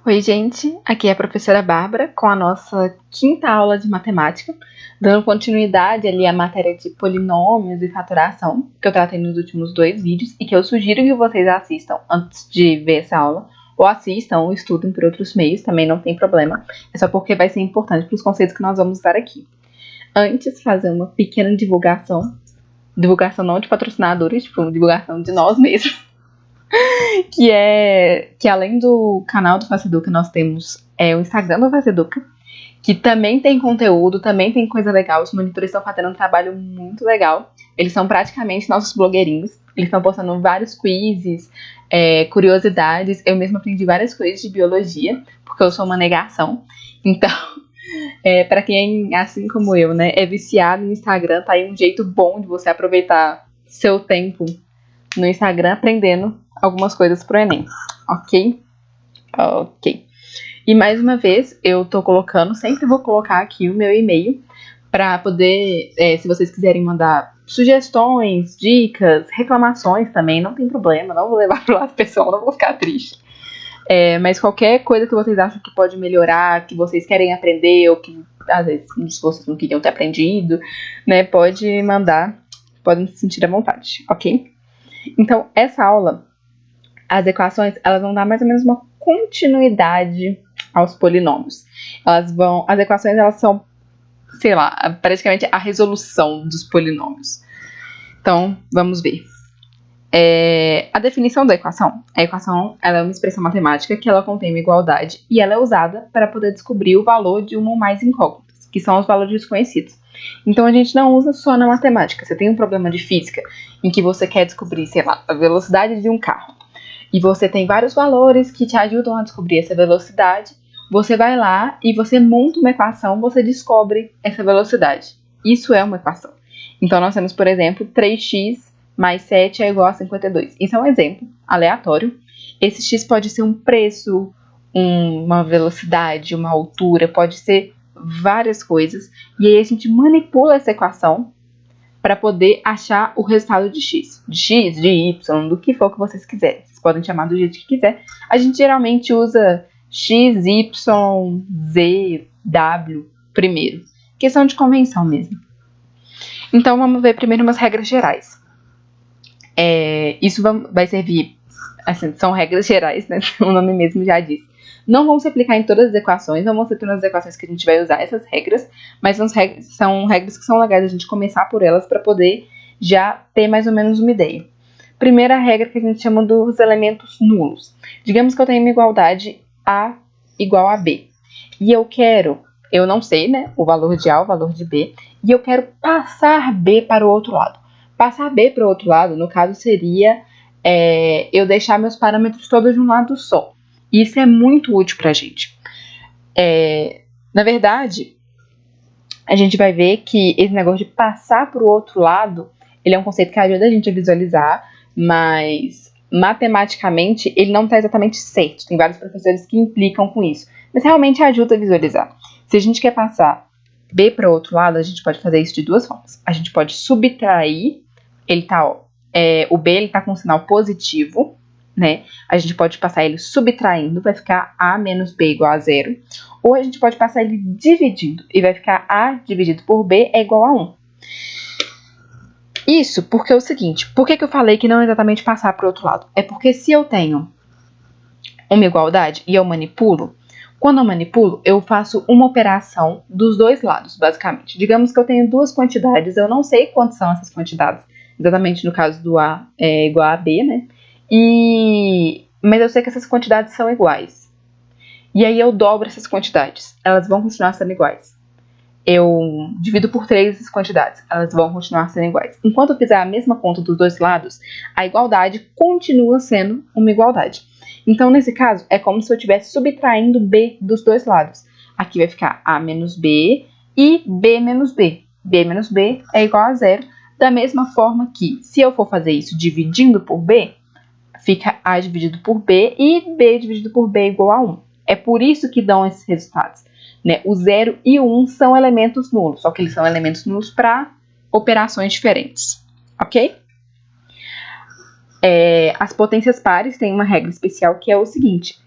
Oi, gente, aqui é a professora Bárbara com a nossa quinta aula de matemática, dando continuidade ali à matéria de polinômios e faturação, que eu tratei nos últimos 2 vídeos e que eu sugiro que vocês assistam antes de ver essa aula, ou assistam ou estudem por outros meios, também não tem problema, é só porque vai ser importante para os conceitos que nós vamos usar aqui. Antes, fazer uma pequena divulgação não de patrocinadores, tipo, divulgação de nós mesmos. Que além do canal do Faceduca, nós temos o Instagram do Faceduca, que também tem conteúdo, também tem coisa legal. Os monitores estão fazendo um trabalho muito legal. Eles são praticamente nossos blogueirinhos. Eles estão postando vários quizzes, curiosidades. Eu mesma aprendi várias coisas de biologia, porque eu sou uma negação. Então, para quem, assim como eu, né, é viciado no Instagram, tá aí um jeito bom de você aproveitar seu tempo no Instagram aprendendo algumas coisas pro Enem, ok? Ok. E mais uma vez, eu tô colocando, sempre vou colocar aqui o meu e-mail para poder, se vocês quiserem mandar sugestões, dicas, reclamações também, não tem problema, não vou levar pro lado pessoal, não vou ficar triste. Mas qualquer coisa que vocês acham que pode melhorar, que vocês querem aprender, ou que às vezes vocês não queriam ter aprendido, né, pode mandar, podem se sentir à vontade, ok? Então, essa aula, as equações, elas vão dar mais ou menos uma continuidade aos polinômios. As equações, elas são, sei lá, praticamente a resolução dos polinômios. Então, vamos ver. A definição da equação. A equação, ela é uma expressão matemática que ela contém uma igualdade e ela é usada para poder descobrir o valor de uma ou mais incógnitas, que são os valores desconhecidos. Então, a gente não usa só na matemática. Você tem um problema de física em que você quer descobrir, sei lá, a velocidade de um carro. E você tem vários valores que te ajudam a descobrir essa velocidade. Você vai lá e você monta uma equação, você descobre essa velocidade. Isso é uma equação. Então, nós temos, por exemplo, 3x mais 7 é igual a 52. Isso é um exemplo aleatório. Esse x pode ser um preço, uma velocidade, uma altura, pode ser várias coisas. E aí a gente manipula essa equação para poder achar o resultado de x. De x, de y, do que for que vocês quiserem. Vocês podem chamar do jeito que quiser. A gente geralmente usa x, y, z, w primeiro. Questão de convenção mesmo. Então, vamos ver primeiro umas regras gerais. Isso vai servir, assim, são regras gerais, né? O nome mesmo já diz. Não vão se aplicar em todas as equações, não vão ser todas as equações que a gente vai usar essas regras, mas são regras que são legais a gente começar por elas para poder já ter mais ou menos uma ideia. Primeira regra que a gente chama dos elementos nulos. Digamos que eu tenho uma igualdade A igual a B. E eu não sei, né, o valor de A, o valor de B, e eu quero passar B para o outro lado. Passar B para o outro lado, no caso, seria eu deixar meus parâmetros todos de um lado só. Isso é muito útil para a gente. Na verdade, a gente vai ver que esse negócio de passar para o outro lado, ele é um conceito que ajuda a gente a visualizar, mas matematicamente ele não está exatamente certo. Tem vários professores que implicam com isso, mas realmente ajuda a visualizar. Se a gente quer passar B para o outro lado, a gente pode fazer isso de duas formas. A gente pode subtrair, o B está com um sinal positivo, né? A gente pode passar ele subtraindo, vai ficar A menos B igual a 0. Ou a gente pode passar ele dividindo, e vai ficar A dividido por B é igual a 1. Isso porque é o seguinte, por que eu falei que não é exatamente passar para o outro lado? É porque se eu tenho uma igualdade e eu manipulo, quando eu manipulo, eu faço uma operação dos dois lados, basicamente. Digamos que eu tenho duas quantidades, eu não sei quantas são essas quantidades, exatamente no caso do A é igual a B, né? Mas eu sei que essas quantidades são iguais. E aí eu dobro essas quantidades, elas vão continuar sendo iguais. Eu divido por 3 essas quantidades, elas vão continuar sendo iguais. Enquanto eu fizer a mesma conta dos dois lados, a igualdade continua sendo uma igualdade. Então, nesse caso, é como se eu estivesse subtraindo B dos dois lados. Aqui vai ficar A menos B e B menos B. B menos B é igual a 0. Da mesma forma que, se eu for fazer isso dividindo por B, fica A dividido por B e B dividido por B é igual a 1. É por isso que dão esses resultados. Né? O 0 e o 1 são elementos nulos, só que eles são elementos nulos para operações diferentes. Ok? As potências pares têm uma regra especial que é o seguinte.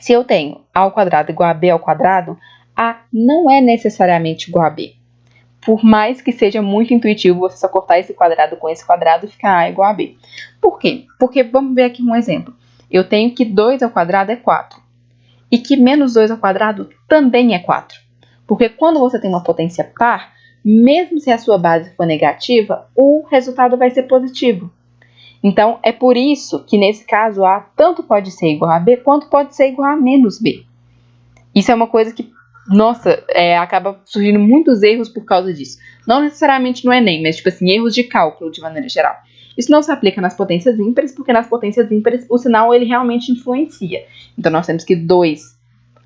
Se eu tenho a ao quadrado igual a b ao quadrado, a não é necessariamente igual a b. Por mais que seja muito intuitivo você só cortar esse quadrado com esse quadrado e ficar a igual a b. Por quê? Porque vamos ver aqui um exemplo. Eu tenho que 2 ao quadrado é 4. E que menos 2 ao quadrado também é 4. Porque quando você tem uma potência par, mesmo se a sua base for negativa, o resultado vai ser positivo. Então, é por isso que nesse caso A tanto pode ser igual a B, quanto pode ser igual a menos B. Isso é uma coisa que, nossa, acaba surgindo muitos erros por causa disso. Não necessariamente no Enem, mas tipo assim, erros de cálculo de maneira geral. Isso não se aplica nas potências ímpares, porque nas potências ímpares o sinal ele realmente influencia. Então, nós temos que 2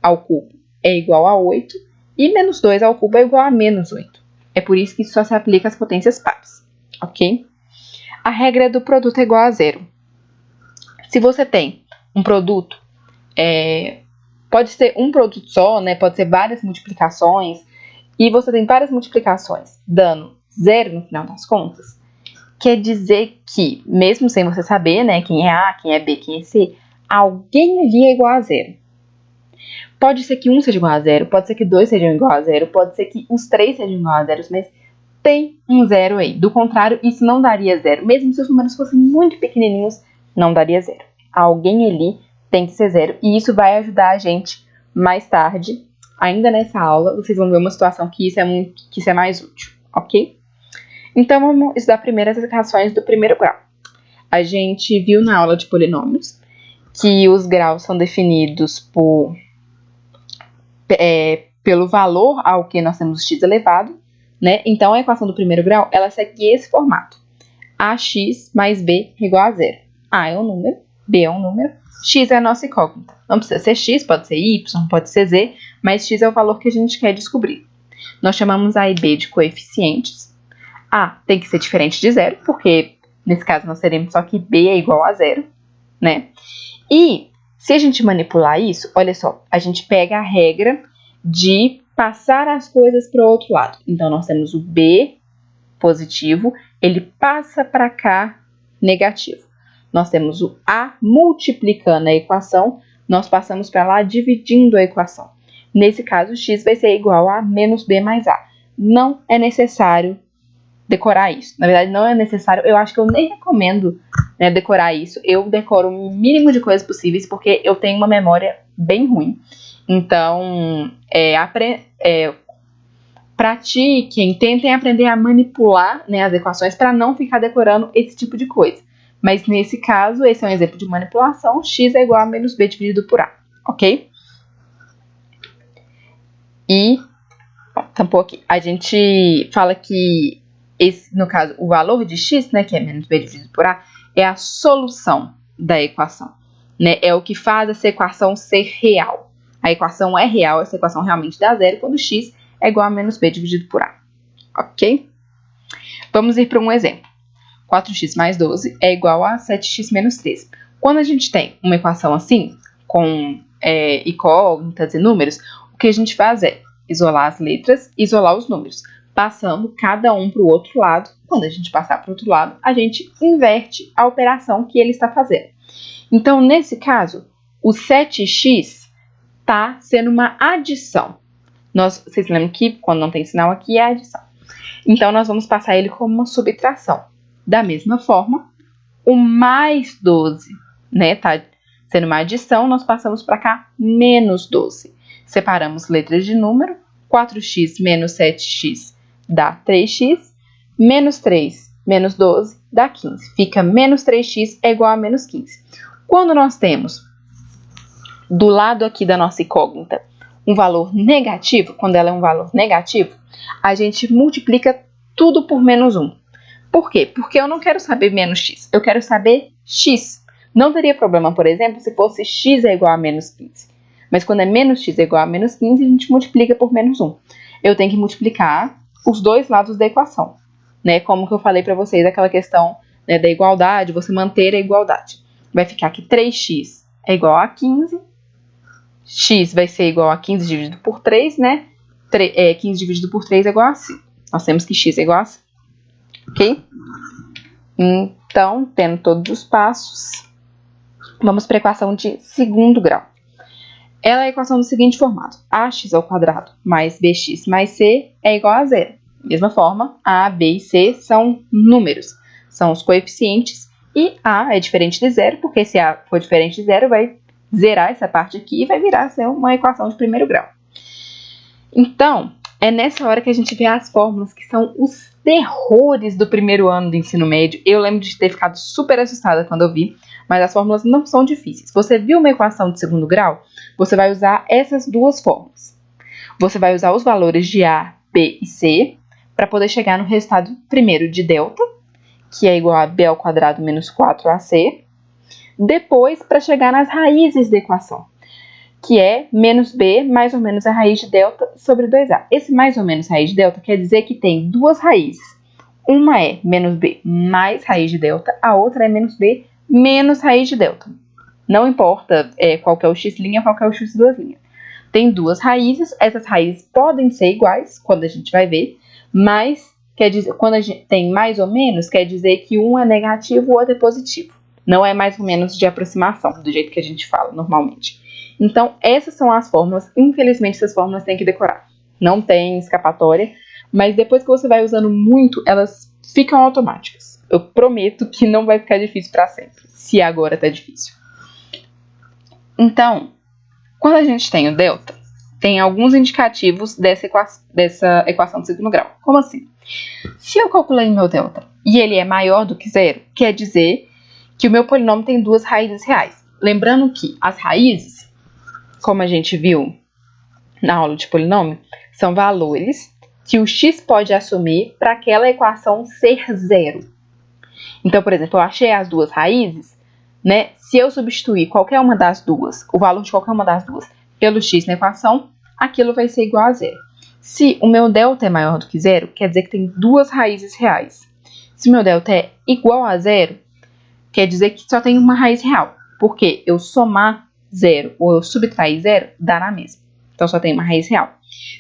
ao cubo é igual a 8 e menos 2 ao cubo é igual a menos 8. É por isso que isso só se aplica às potências pares, ok? A regra do produto é igual a zero. Se você tem um produto, pode ser um produto só, né? Pode ser várias multiplicações, e você tem várias multiplicações dando zero no final das contas, quer dizer que, mesmo sem você saber, né, quem é A, quem é B, quem é C, alguém ali é igual a zero. Pode ser que um seja igual a zero, pode ser que 2 sejam igual a zero, pode ser que os 3 sejam igual a zero, mas tem um zero aí. Do contrário, isso não daria zero. Mesmo se os números fossem muito pequenininhos, não daria zero. Alguém ali tem que ser zero. E isso vai ajudar a gente mais tarde, ainda nessa aula, vocês vão ver uma situação que isso é mais útil, ok? Então, vamos estudar primeiro as equações do primeiro grau. A gente viu na aula de polinômios que os graus são definidos pelo valor ao que nós temos x elevado, né? Então, a equação do primeiro grau, ela segue esse formato. Ax mais b igual a zero. A é um número, b é um número, x é a nossa incógnita. Não precisa ser x, pode ser y, pode ser z, mas x é o valor que a gente quer descobrir. Nós chamamos a e b de coeficientes. A tem que ser diferente de zero, porque nesse caso nós teremos só que b é igual a zero, né? E se a gente manipular isso, olha só, a gente pega a regra de passar as coisas para o outro lado. Então, nós temos o b positivo, ele passa para cá negativo. Nós temos o a multiplicando a equação, nós passamos para lá dividindo a equação. Nesse caso, x vai ser igual a menos b mais a. Não é necessário decorar isso. Na verdade, não é necessário. Eu acho que eu nem recomendo, né, decorar isso. Eu decoro o mínimo de coisas possíveis porque eu tenho uma memória bem ruim. Então, pratiquem, tentem aprender a manipular, né, as equações para não ficar decorando esse tipo de coisa. Mas nesse caso, esse é um exemplo de manipulação. X é igual a menos b dividido por a, ok? E, tampou aqui. A gente fala que no caso, o valor de x, né, que é menos b dividido por a, é a solução da equação, né? É o que faz essa equação ser real. A equação é real, essa equação realmente dá zero quando x é igual a menos b dividido por a, ok? Vamos ir para um exemplo. 4x mais 12 é igual a 7x menos 13. Quando a gente tem uma equação assim, com incógnitas e números, o que a gente faz é isolar as letras, isolar os números, passando cada um para o outro lado. Quando a gente passar para o outro lado, a gente inverte a operação que ele está fazendo. Então, nesse caso, o 7x está sendo uma adição. Vocês lembram que quando não tem sinal aqui é adição. Então, nós vamos passar ele como uma subtração. Da mesma forma, o mais 12, né, tá sendo uma adição, nós passamos para cá menos 12. Separamos letras de número, 4x menos 7x dá 3x, menos 3 menos 12 dá 15. Fica menos 3x é igual a menos 15. Quando nós temos do lado aqui da nossa incógnita um valor negativo, quando ela é um valor negativo, a gente multiplica tudo por menos 1. Por quê? Porque eu não quero saber menos x, eu quero saber x. Não teria problema, por exemplo, se fosse x é igual a menos 15. Mas quando é menos x é igual a menos 15, a gente multiplica por menos 1. Eu tenho que multiplicar os dois lados da equação, né? Como que eu falei para vocês, aquela questão, né, da igualdade, você manter a igualdade. Vai ficar que 3x é igual a 15, x vai ser igual a 15 dividido por 3, né? 15 dividido por 3 é igual a 5. Nós temos que x é igual a 5, ok? Então, tendo todos os passos, vamos para a equação de segundo grau. ela é a equação do seguinte formato: ax ao quadrado mais bx mais c é igual a zero. Da mesma forma, a, b e c são números, são os coeficientes, e a é diferente de zero, porque se a for diferente de zero, vai zerar essa parte aqui e vai virar ser uma equação de primeiro grau. Então, é nessa hora que a gente vê as fórmulas que são os terrores do primeiro ano do ensino médio. Eu lembro de ter ficado super assustada quando eu vi, mas as fórmulas não são difíceis. Você viu uma equação de segundo grau? Você vai usar essas duas fórmulas. Você vai usar os valores de A, B e C para poder chegar no resultado primeiro de delta, que é igual a B ao quadrado menos 4AC. Depois, para chegar nas raízes da equação, que é menos B mais ou menos a raiz de delta sobre 2A. Esse mais ou menos raiz de delta quer dizer que tem duas raízes. Uma é menos B mais raiz de delta, a outra é menos B menos raiz de delta. Não importa qual que é o x' qual que é o x duas linhas. Tem duas raízes, essas raízes podem ser iguais, quando a gente vai ver, mas quer dizer, quando a gente tem mais ou menos, quer dizer que um é negativo e o outro é positivo. Não é mais ou menos de aproximação, do jeito que a gente fala normalmente. Então, essas são as fórmulas. Infelizmente, essas fórmulas tem que decorar. Não tem escapatória, mas depois que você vai usando muito, elas ficam automáticas. Eu prometo que não vai ficar difícil para sempre, se agora tá difícil. Então, quando a gente tem o delta, tem alguns indicativos dessa equação de segundo grau. Como assim? Se eu calculei meu delta e ele é maior do que zero, quer dizer que o meu polinômio tem duas raízes reais. Lembrando que as raízes, como a gente viu na aula de polinômio, são valores que o x pode assumir para aquela equação ser zero. Então, por exemplo, eu achei as duas raízes, né? Se eu substituir qualquer uma das duas, o valor de qualquer uma das duas, pelo x na equação, aquilo vai ser igual a zero. Se o meu delta é maior do que zero, quer dizer que tem duas raízes reais. Se o meu delta é igual a zero, quer dizer que só tem uma raiz real. Porque eu somar zero ou eu subtrair zero, dá na mesma. Então, só tem uma raiz real.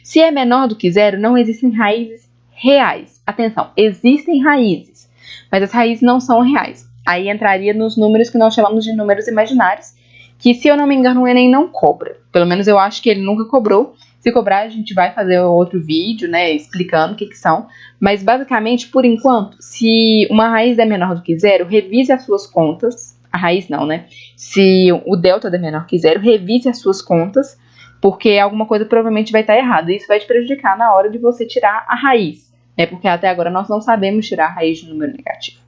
Se é menor do que zero, não existem raízes reais. Atenção, existem raízes, mas as raízes não são reais. Aí entraria nos números que nós chamamos de números imaginários, que, se eu não me engano, o Enem não cobra. Pelo menos eu acho que ele nunca cobrou. Se cobrar, a gente vai fazer outro vídeo, né, explicando o que são. Mas, basicamente, por enquanto, se uma raiz é menor do que zero, revise as suas contas. A raiz não, né? Se o delta é menor que zero, revise as suas contas, porque alguma coisa provavelmente vai estar errada. Isso vai te prejudicar na hora de você tirar a raiz, né? Porque até agora nós não sabemos tirar a raiz de número negativo.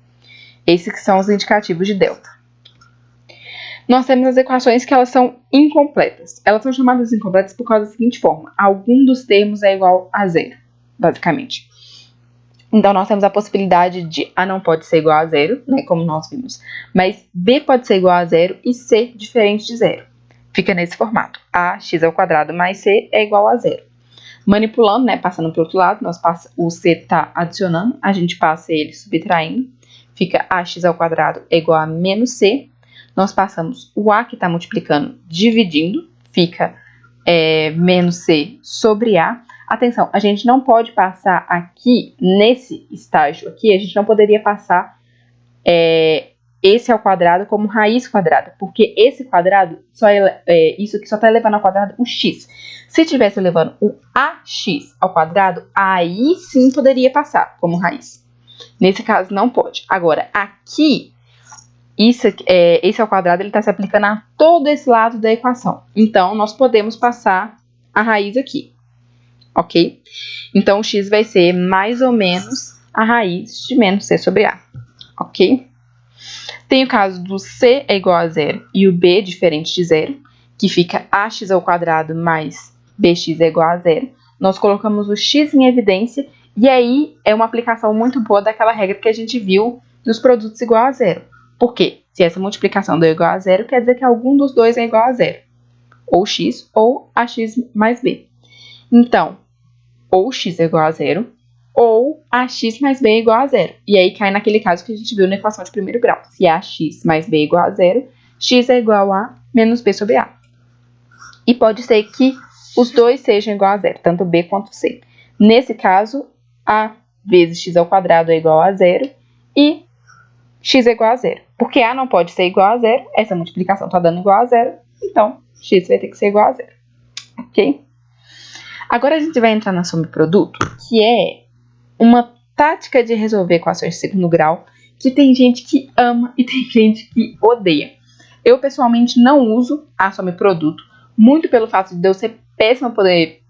Esses que são os indicativos de delta. Nós temos as equações que elas são incompletas. Elas são chamadas incompletas por causa da seguinte forma: algum dos termos é igual a zero, basicamente. Então, nós temos a possibilidade de A não pode ser igual a zero, né, como nós vimos, mas B pode ser igual a zero e C diferente de zero. Fica nesse formato: ax ao quadrado mais c é igual a zero. Manipulando, né, passando para o outro lado, o c está adicionando, a gente passa ele subtraindo, fica ax ao quadrado é igual a menos c. Nós passamos o a que está multiplicando dividindo, fica menos c sobre a. Atenção, a gente não pode passar aqui, nesse estágio aqui, a gente não poderia passar esse ao quadrado como raiz quadrada, porque esse quadrado, isso aqui só está elevando ao quadrado o x. Se estivesse levando o ax ao quadrado, aí sim poderia passar como raiz. Nesse caso, não pode. Agora, aqui, esse ao quadrado está se aplicando a todo esse lado da equação. Então, nós podemos passar a raiz aqui. Ok? Então, o x vai ser mais ou menos a raiz de menos c sobre a. Ok? Tem o caso do c é igual a zero e o b diferente de zero, que fica ax ao quadrado mais bx é igual a zero. Nós colocamos o x em evidência e aí é uma aplicação muito boa daquela regra que a gente viu dos produtos igual a zero. Por quê? Se essa multiplicação deu igual a zero, quer dizer que algum dos dois é igual a zero. Ou x ou ax mais b. Então, ou x é igual a zero, ou ax mais b é igual a zero. E aí cai naquele caso que a gente viu na equação de primeiro grau. Se ax mais b é igual a zero, x é igual a menos b sobre a. E pode ser que os dois sejam igual a zero, tanto b quanto c. Nesse caso, a vezes x ao quadrado é igual a zero e x é igual a zero. Porque a não pode ser igual a zero, essa multiplicação está dando igual a zero, Então, x vai ter que ser igual a zero. Ok? Agora a gente vai entrar na soma e produto, que é uma tática de resolver equações de segundo grau que tem gente que ama e tem gente que odeia. Eu, pessoalmente, não uso a soma e produto, muito pelo fato de eu ser péssima poder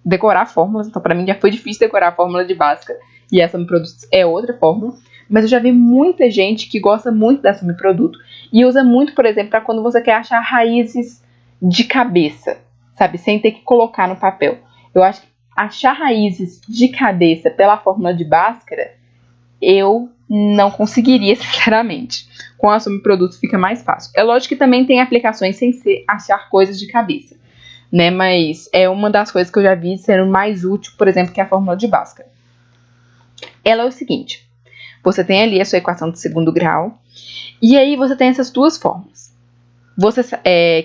decorar fórmulas. Então, para mim, já foi difícil decorar a fórmula de Bhaskara, e a soma e produto é outra fórmula. Mas eu já vi muita gente que gosta muito da soma e produto e usa muito, por exemplo, para quando você quer achar raízes de cabeça, sabe? Sem ter que colocar no papel. Eu acho que achar raízes de cabeça pela fórmula de Bhaskara, eu não conseguiria, sinceramente. Com a soma e produto fica mais fácil. É lógico que também tem aplicações sem ser achar coisas de cabeça, né? Mas é uma das coisas que eu já vi sendo mais útil, por exemplo, que a fórmula de Bhaskara. Ela é o seguinte: você tem ali a sua equação de segundo grau, e aí você tem essas duas fórmulas.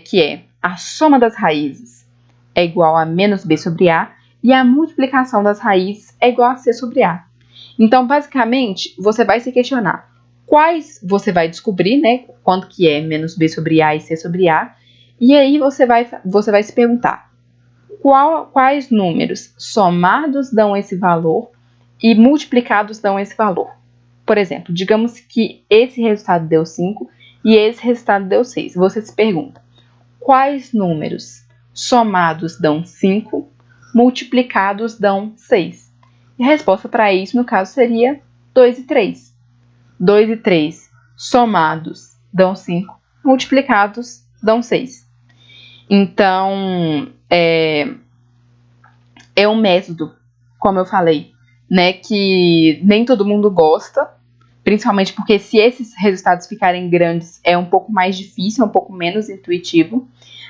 Que é a soma das raízes é igual a menos b sobre a, e a multiplicação das raízes é igual a c sobre a. Então, basicamente, você vai se questionar quais você vai descobrir, né? Quanto que é menos b sobre a e c sobre a. E aí você vai se perguntar quais números somados dão esse valor e multiplicados dão esse valor. Por exemplo, digamos que esse resultado deu 5 e esse resultado deu 6. Você se pergunta, quais números somados dão 5, multiplicados dão 6? E a resposta para isso, no caso, seria 2 e 3. 2 e 3 somados dão 5, multiplicados dão 6. Então, é um método, como eu falei, né, que nem todo mundo gosta, principalmente porque se esses resultados ficarem grandes é um pouco mais difícil, é um pouco menos intuitivo,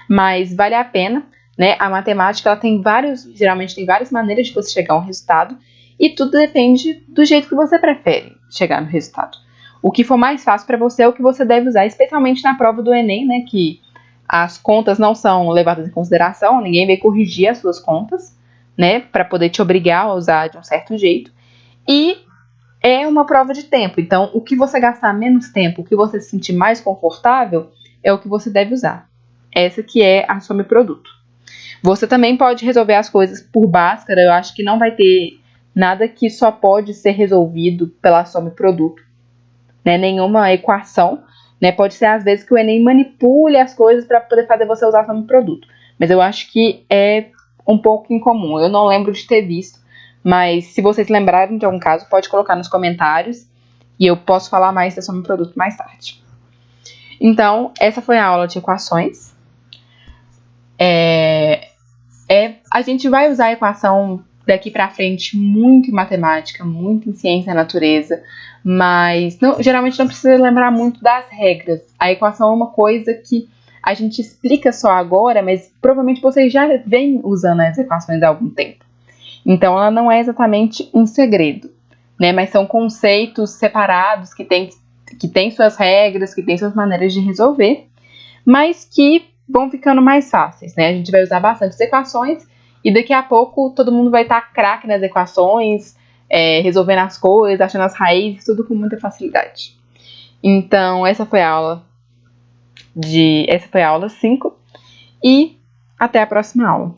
mas vale a pena, né? A matemática ela geralmente tem várias maneiras de você chegar a um resultado e tudo depende do jeito que você prefere chegar no resultado. O que for mais fácil para você é o que você deve usar, especialmente na prova do Enem, né, que as contas não são levadas em consideração, ninguém vai corrigir as suas contas, né, para poder te obrigar a usar de um certo jeito. E é uma prova de tempo, então o que você gastar menos tempo, o que você se sentir mais confortável, é o que você deve usar. Essa que é a soma e produto. Você também pode resolver as coisas por Bhaskara, eu acho que não vai ter nada que só pode ser resolvido pela soma e produto, né? Nenhuma equação, né? Pode ser às vezes que o Enem manipule as coisas para poder fazer você usar a soma e produto, mas eu acho que é um pouco incomum, eu não lembro de ter visto, mas se vocês lembrarem de algum caso, pode colocar nos comentários e eu posso falar mais da soma e produto mais tarde. Então, essa foi a aula de equações. A gente vai usar a equação daqui para frente muito em matemática, muito em ciência da natureza, mas geralmente não precisa lembrar muito das regras. A equação é uma coisa que a gente explica só agora, mas provavelmente vocês já vêm usando as equações há algum tempo. Então, ela não é exatamente um segredo, né? Mas são conceitos separados que têm suas regras, que têm suas maneiras de resolver, mas que vão ficando mais fáceis, né? A gente vai usar bastante equações e daqui a pouco todo mundo vai estar craque nas equações, resolvendo as coisas, achando as raízes, tudo com muita facilidade. Então, essa foi a aula 5 e até a próxima aula.